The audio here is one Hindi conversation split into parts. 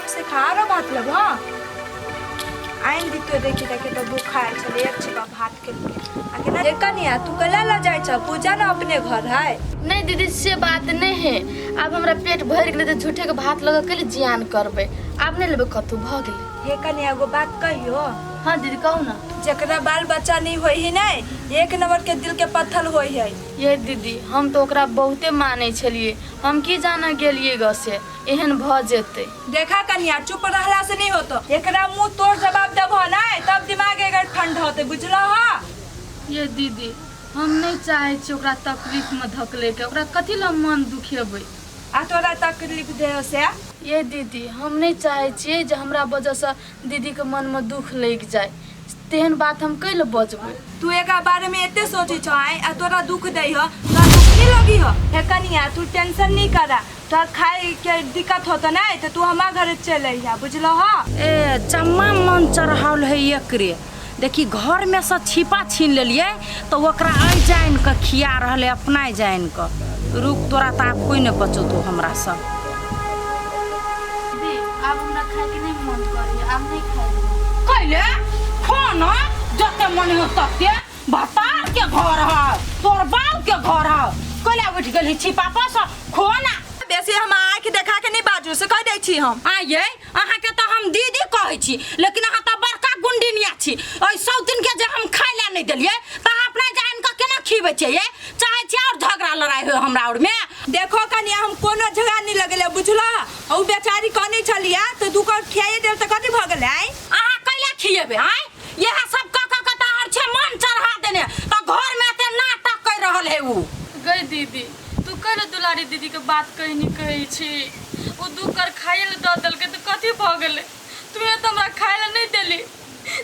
सिखा रो भात लब हाँ आइन दी तो देखी देखे तो बुखार चले एक छिपा भात के लिए आके ना देखा नहीं तू कला ला जाए छ पूजा ना अपने घर है नहीं दीदी से बात नहीं है। अब हमरा पेट भर गेले तो झूठे के भात लगा के जियान करबे। अब नहीं लेबे कथु भ गेले। हे कन्या एगो बात कहियो। हां दीदी कहू ना। जकरा बाल बच्चा नहीं होई है नहीं एक नंबर के दिल के पत्थर होई है। ये दीदी हम तो ओकरा बहुते माने छलिए हम की जाना गेलिए ग से एहन भ जेते। देखा कन्या चुप रहला से नहीं होतो एकरा मुंह तोड़ जवाब देबो ना तब दिमाग एकर ठंड होते बुझलो हा। ये दीदी हम नहीं चाहे छी ओकरा तकलीफ में धकले के ओकरा कथि ल मन दुखेबै आ तोरा तकलीफ दे से। ये दीदी हम नहीं चाहे छी जे हमरा वजह से दीदी के मन में दुख लग जाए तेहन बात हम कैले बजबै। तू एका बारे में एते सोची छ आ तोरा दुख दई ह तोरा दुख नहीं लगी ह। हे कन्या तू टेंशन नहीं करा तोरा खाए के दिक्कत होत ना तो तू हमार घर चले जा बुझलो हा। ए चम्मा मन चढ़ावल है एकरे देखी घर में से छिपा छीन लेलिए तो ओकरा आई जाइन के खिया रहले अपना जाइन के रुक तोरा ता कोई न बचो तो हमरा से। दी अब हमरा खाए के नहीं मन करी अब नहीं खाए कैले खाना जते मन हो तते भतार के घर है तोर बाप के घर है कैले उठ गेली छिपा पास खोना बेसी हम आँख देखा के नहीं बाजू से कह दै छी हम। आइए अहाँ के तो हम दीदी कहै छी लेकिन अहाँ तो बड़का गुंडीनिया छी ओइ सब दिन के जे हम खाइ ला नहीं देलिए त अपना जान के केना खीबै छियै चाहे छी और झगड़ा लड़ाई हो हमरा और में। देखो कन्या हम कोनो झगड़ा नहीं लगले बुझला औ बेचारी कहने छलिया तो दू कर खियाए देल त कथि भ गेलै अहाँ कैला खियेबे आइ यह सब का त और छे मन चढ़ा देने त घर में ते नाटक कर रहल है उ। गई दीदी तू कल दुलारी दीदी के बात कहीं नहीं कही छी वो दू कर खाए ले द दल के तो कथि भ गेले तुम्हें तो हमरा खाए ले नहीं देली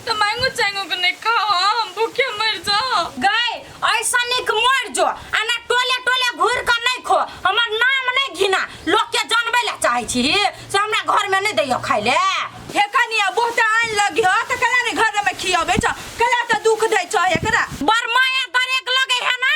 तो मांगो चांगो के नहीं खाओ हम भूखे मर जाओ। गई ऐसा निक मर जो आना टोले टोले घूर कर नहीं खो हमर नाम नहीं घिना लोग के जानबे ला चाहे छी से हमरा घर में नहीं दैयो खाइ ले। हे कन्या बहुत आन लगी हो त कला ने घर में खियाबे छ कला त दुख दै छ एकरा बरमाया दरेक लगे है ना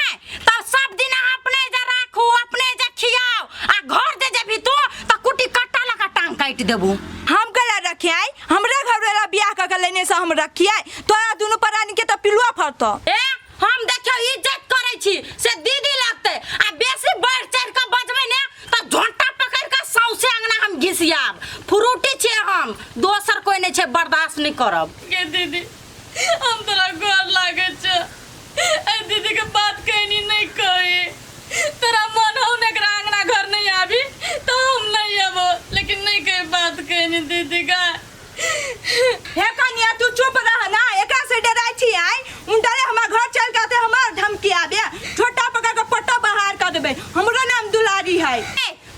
तब सब दिन अपने जे राखू अपने जे खियाओ आ घर दे जेबी तू त कुटी कट्टा लगा टांग काट देबू। हम कला रखियाई हमरा घर वाला बियाह क के लेने से हम रखियाई तोरा दुनु प्राणी के त पिलुआ फरतो। ए हम देखियो इज्जत करे छी से दीदी लगते आ बेसी बढ़ चढ़ के बजबे ने त झोंटा पकड़ के सौसे अंगना हम घिसियाब फ्रूटी छे हम दोसर कोई नहीं छे बर्दाश्त नहीं करब। के दीदी हम तोरा घर लागे छ ए दीदी के बात कहनी नहीं कही तेरा मन हो ने अंगना घर नहीं आवी तो हम नहीं आबो लेकिन नहीं कहे बात कहनी दीदी का। हे कन्या तू चुप रह ना एकरा से डराई छी आई उनटाले हमार घर चल के आते हमार धमकी आबे छोटा पकड़ के पट्टा बाहर कर देबे हमरो नाम दुलारी है।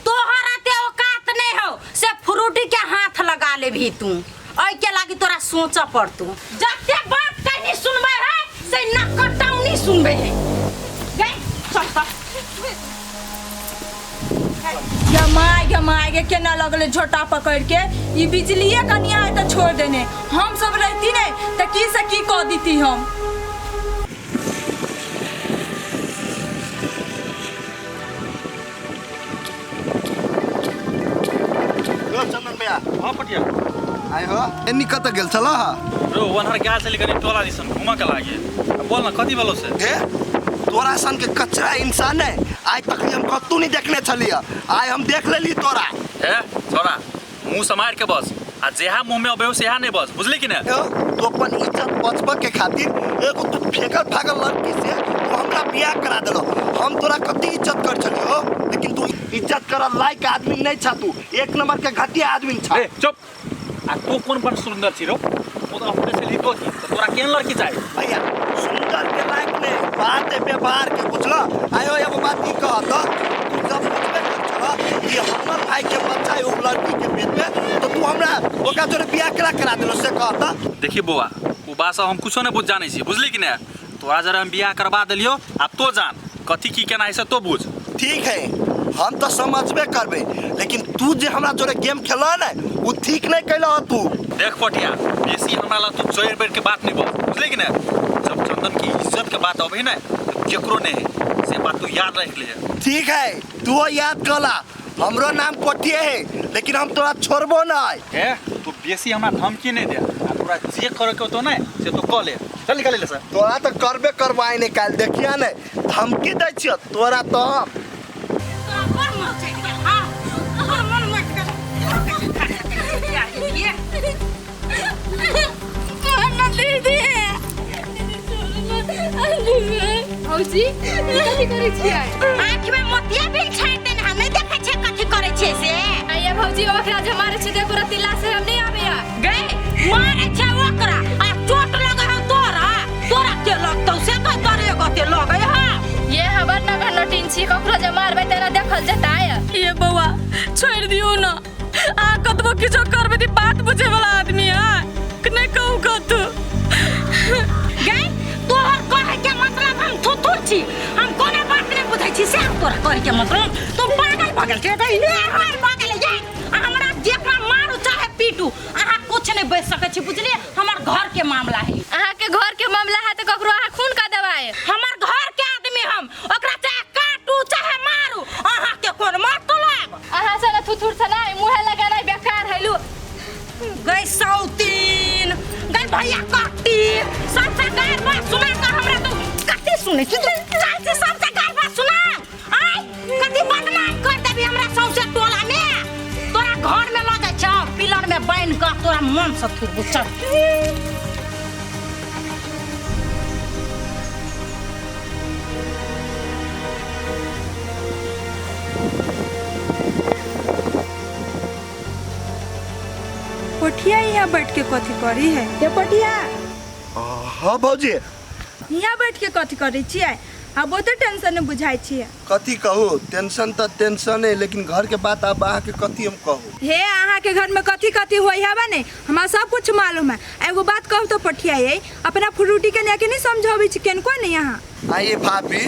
तोहरा ते औकात नहीं हो से फ्रूटी के हाथ लगा ले भी तू ओइ के लागी तोरा सोच पड़तू जते बात कहीं सुनबे है से नकटाऊ नहीं सुनबे है। गई चल त जमाए के केना लगले झोटा पकड़ के ई बिजलीए कन्या है त छोड़ देने हम सब रहती नहीं त की से की कह दीती हम। चंदन भैया हाँ पटिया आए हो एनी कत गेल छला रो वनहर क्या चली कनी टोला दिसन घुमा के लागे बोल ना कथी बोलो से ए तोरा सन के कचरा इंसान है आज तक हम कतू नहीं देखने छलिया आज हम देख लेली तोरा। ए छोरा मुंह समार के बस आ जेहा मुंह में अबे से यहाँ नहीं बस बुझली कि ना तो अपन इज्जत बचबा के खातिर एगो तू फेकल भागल लड़की से तू हमरा बियाह करा देलो हम तोरा कति इज्जत कर छली हो लेकिन तू इज्जत कर लायक आदमी नहीं छा तू एक नंबर के घटिया आदमी छा। ए चुप आ तू कौन बड़ सुंदर छी रो वो तो अपने से लिखो की तो तोरा केन लड़की चाहिए भैया सुंदर के लायक ने बात है व्यवहार के बुझलो आयो एगो बात की कहत तू जब बुझबे कर छला कि हमर भाई के बच्चा है वो लड़की के पेट में तो तू हमरा ओका तोरे बियाह करा देलो से कहत। देखी बुआ वो बात हम कुछो नहीं बुझ जाने छी बुझली कि ना तोरा जरा हम बियाह करवा देलियो अब तो जान कथी की केना है से तो बुझ। ठीक है हम तो समझबे करबे लेकिन तू जे हमरा जोरे गेम खेला ना वो ठीक नहीं कैला तू। देख पटिया बेसी हमरा ला तू चोर बेर के बात नहीं बोल बुझली कि ना जब चंदन की इज्जत के बात अबे ना तो केकरो नहीं से बात तू याद रख ले। ठीक है तू याद कला हमरो नाम कोठिए है लेकिन हम तोरा छोड़बो नहीं। ए तू बेसी हमरा धमकी नहीं दे आ तोरा जे करे के तो नहीं से तो कह ले। चल निकाल ले सर। तोरा तो करबे करवाई नहीं काल देखिया नहीं धमकी दै छियो तोरा तो हम। भौजी कथी करै छियै? आँख में मोतिया भी छाट देन हम नहीं देखे छे कथी करे छे से। आइया भौजी ओकरा जे मारे छै देखो तिला से हम नहीं आबेया। गए मारे छे ओकरा आ चोट लगे हो तोरा तोरा के लगतौ से तो तोरे गते लगे हा। ये हमर ना घनटिन छी ककरो जे मारबे तेना देखल जताय। ये बौआ छोड़ दियो ना आ कतबो किछो करबे ती बात बुझे वाला आदमी है कने कहू कतू। गए तोहर कहे के मतलब हम थुथुर छी हम कोने बात नहीं बुझै छी से तोरा कहे के मतलब तू पागल पागल के त ये हर पागल जे हमरा जेकरा मारू चाहे पीटू अहाँ कुछ नहीं बच सकै छी बुझलिए। हमर घर के मामला है। अहाँ के घर के मामला है तो ककरो अहाँ खून का दबाए। हमर घर के आदमी हम ओकरा चाहे काटू चाहे मारू अहाँ के कोन मतलब। अहाँ से ना थुथुर से ना मुहे लगा नहीं बेकार हैलू। गई सौतीन गई भैया कट्टी सबसे गायर बात सुना कर हमरा तो कत्ते सुने छी तू चाहे से सबसे गायर बात सुना आई कत्ते बदनाम कर देबी हमरा सौसे टोला में तोरा घर में लगे छ पिलर में बांध के तोरा मन से थुरबु चढ़। पोठिया यहाँ बैठ के कथी करी है? ये पोठिया हाँ भौजी यहाँ बैठ के कथी करी छियै? आ बहुते टेंशन में बुझाई छियै। कथी कहू टेंशन तो टेंशन है लेकिन घर के बात अब अहाँ के कथी हम कहू। हे अहाँ के घर में कथी कथी होई हवा नहीं हमरा सब कुछ मालूम है। एगो बात कहू तो पोठिया ये अपना फ्रूटी के नहीं समझाबी छी केन को नहीं यहाँ। आइए भाभी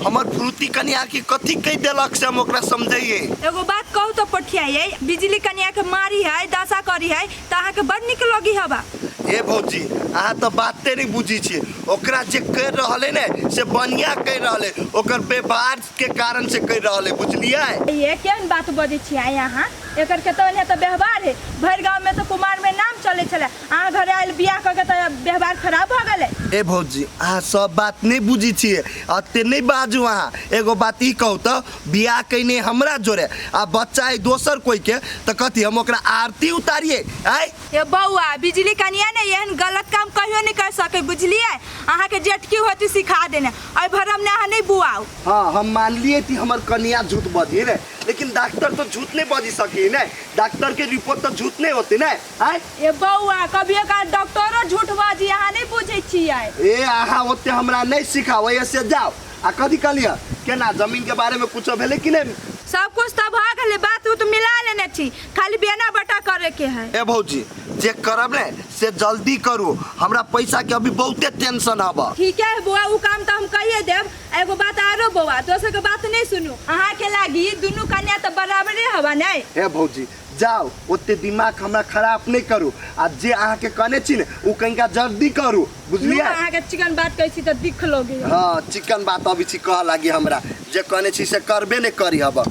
हमर फ्रूटी कन्या की कथी कह देलक से हम ओकरा समझाइए। एगो बात कहू तो पोठिया ये बिजली कन्या के मारी है दशा करी है तो अहाँ के बड़ निक लगी हवा। ए भौजी अहाँ तो बाते नहीं बुझी छी ओकरा जे कर रहले ने से बढ़िया कर रहले ओकर व्यवहार के कारण से कर रहले बुझलिए। ये केन बात बजे छियै यहाँ एकर के तो व्यवहार है भर गांव में तो कुमार में नाम चले चले अहाँ घर आयल बियाह करके तो व्यवहार खराब हो गए। ए भौजी अहाँ सब बात नहीं बुझी छिए अते नहीं बाजू अहाँ। एगो बात ई कहू तो बियाह कइने हमरा जोरे आ बच्चा है दोसर कोई के तो कथी हम ओकरा आरती उतारिए आय। ये बउआ बिजली कनिया ने एहन गलत काम कहियो नहीं कर सके बुझलिए। अहाँ के जेठकी होती सिखा देने और भरम ने अहाँ नहीं बुआओ। हाँ हम मान लिए थी हमर कन्या झूठ बजी रे लेकिन डॉक्टर तो झूठ नहीं बजी सकी ने डॉक्टर के रिपोर्ट तो झूठ नहीं होती ने आय। ये बउआ कभी का डॉक्टरो झूठ बाजी अहाँ नहीं बुझे छियै। ए अहाँ ओते हमरा नहीं सिखाओ ऐसे जाओ आ कथी कहलिए केना जमीन के बारे में कुछ भेले कि नहीं? सब कुछ तो भाग गए बात तो मिला लेने छी खाली बेना बटा करे के है। ए भौजी जे करब ने से जल्दी करू हमरा पैसा के अभी बहुते टेंशन हबा। ठीक है बुआ वो काम तो हम कहिए देव। एगो बात आरो बुआ दोसर के बात नहीं सुनू अहाँ के लागी दोनों कन्या तो बराबरे हवा नहीं। ए भौजी जाओ ओते दिमाग हमरा खराब नहीं करू आ जे अहाँ के कहने छी ने उ कनिका जल्दी करू बुझलिए। अहाँ के चिकन बात कहै छी तो दिख लोगे। हाँ चिकन बात अभी छी कह लागी हमरा जे कहने छी से करबे नहीं करी हबा।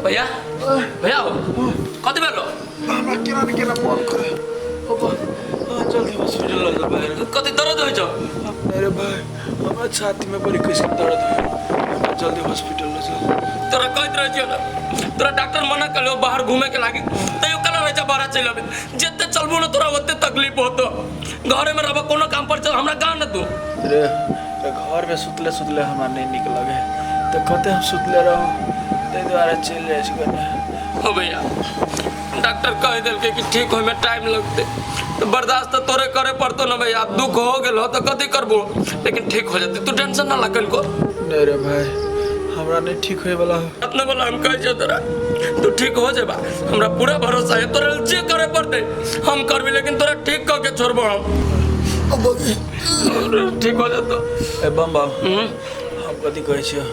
भैया भैया कति बेर केना फोन करे जल्दी हॉस्पिटल ले जा भाई। कति दर्द होइ छ? मेरे भाई हमारे छाती में बड़ी किस्म दर्द है जल्दी हॉस्पिटल ले जा। तोरा कहत रह छियो ना तोरा डॉक्टर मना कलो बाहर घूमे के लागी तयो कला रह जा बाहर चल अबे जत्ते चलबो ना तोरा ओत्ते तकलीफ होतो घरे में रहबा कोनो काम पर चल हमरा गांव न तू रे घर में सुतले सुतले हमरा नहीं निक लगे तो कहते हम सुतले रहो ते द्वारा चल जाए छी हो भैया डॉक्टर कह दिल के कि ठीक होए में टाइम लगते तो बर्दाश्त तो तोरे करे पड़तो ना भैया। दुख हो गेलो तो कथी करबो, लेकिन ठीक हो जाते। तू टेंशन ना लगन को। नहीं रे भाई, हमरा नहीं ठीक होए वाला हो। अपने वाला हम कह जो तोरा तू ठीक हो जेबा, हमरा पूरा भरोसा है। तोरा जे करे पड़ते हम करबी, लेकिन तोरा ठीक क के छोड़बो हम। ठीक हो जातो। ए बम हम कथी कहै छियो,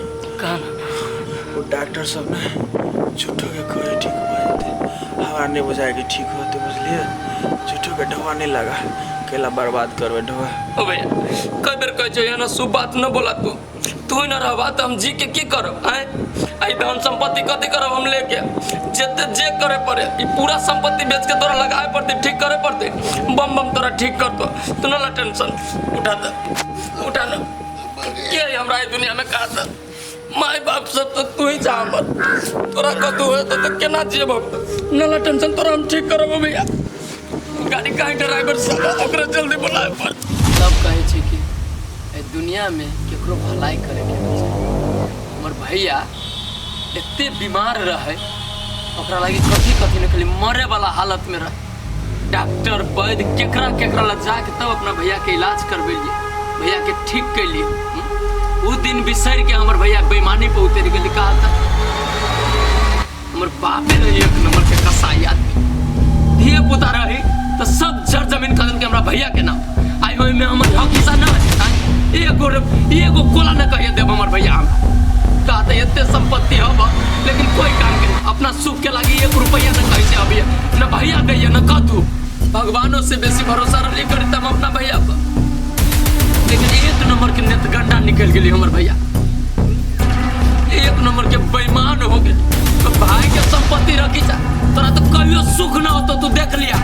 कहां वो डॉक्टर सब ने झूठो के कहे ठीक हो जाते, हमारा नहीं बुझाए कि ठीक होते, बुझलिए। झूठो के ढवा नहीं लगा, केला बर्बाद करवे ढवा। ओ भैया कई बेर कह जो ना शुभ बात न बोला तू ही न रहबा तो हम जी के की करब। आए आई धन संपत्ति कथी करब हम लेके, जेते जे करे पड़े ई पूरा संपत्ति बेच के तोरा लगाए पड़ते, ठीक करे पड़ते। बम बम तोरा ठीक कर दो, तू ना टेंशन उठा ना। के हमरा ई दुनिया में का था माई बाप सब तो तू ही चाह मत, तोरा कतू हो तो केना जीब हम। ना टेंशन तोरा हम ठीक करब भैया। गाड़ी काहे ड्राइवर सब ओकरा जल्दी बुलाए पर। सब कहे छी कि ए दुनिया में केकरो भलाई करे के चाही। हमर भैया एते बीमार रहे, ओकरा लागी कथी न खाली मरे वाला हालत में रहे। डॉक्टर वैद्य केकरा ला जाके तब अपना भैया के इलाज करवेलिए, भैया के ठीक कैलिए। उस दिन बिसर के हमर भैया बेईमानी पे उतर गेली। कहा था हमर बापे रही एक नंबर के कसाई आदमी, धिए पुता रही तो सब जड़ जमीन खरीद के हमरा भैया के नाम आई ओइ में हमर हकीसा ना है। एगो कोला न कहिए देब हमर भैया हम। कहा था एते संपत्ति हब लेकिन कोई काम के अपना सुख के लागी 1 रुपया न कहि से अभी न भैया गइए न कथू। भगवानों से बेसी भरोसा रही करी तब अपना भैया पर, लेकिन 1 नंबर के नेत गंडा निकल गई हमर भैया। 1 नंबर के बेईमान हो गए। तो भाई के संपत्ति रखी जा, तोरा तो कहियो सुख ना हो तो तू देख लिया।